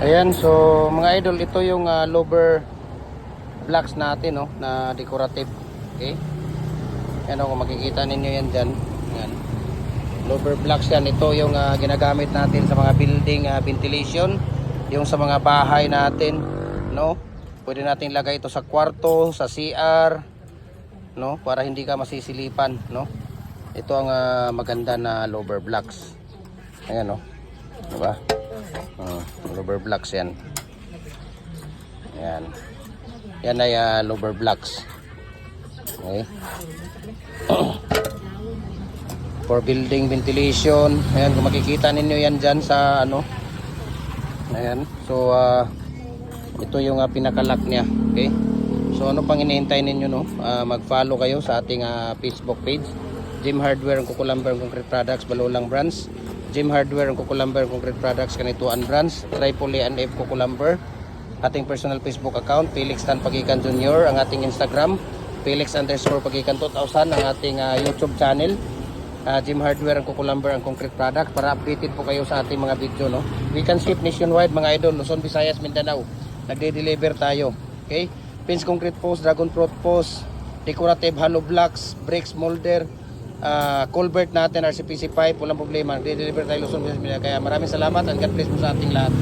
Ayan, so mga idol, ito yung lower blocks natin, no, na decorative. Okay? Yan, kung makikita ninyo yan dyan. Yan. Lower blocks yan. Ito yung ginagamit natin sa mga building ventilation. Yung sa mga bahay natin, no. Pwede natin lagay ito sa kwarto, sa CR, no, para hindi ka masisilipan, no. Ito ang maganda na lower blocks. Ayan, no. Diba? Lower blocks yan. Ayan. Yan ay lower blocks. Okay. For building ventilation. Ayan, kung makikita ninyo yan dyan sa ano. Ayan. So ito yung pinakalock niya. Okay. So ano pang hinihintay ninyo, no? Mag-follow kayo sa ating Facebook page. Gym Hardware and Kukulamber Concrete Products, Balulang Brands. Gym Hardware and Kukulamber Concrete Products, Kanituan Brands. Tripoli and F Kukulamber. Ating personal Facebook account, Felix Tan Pagikan Jr. Ang ating Instagram, Felix_Pagikan 2000. Ang ating YouTube channel, Gym Hardware and Kukulamber and Concrete Product, para updated po kayo sa ating mga video, no? We can ship nationwide, mga idol. Luzon, Visayas, Mindanao. Nagde-deliver tayo. Okay? Pins concrete post, dragon fruit post, decorative hollow blocks, bricks, molder, culvert natin, RCPC pipe, walang problema. Nagde-deliver tayo Luzon, Visayas, Mindanao. Kaya maraming salamat and God bless po sa ating lahat.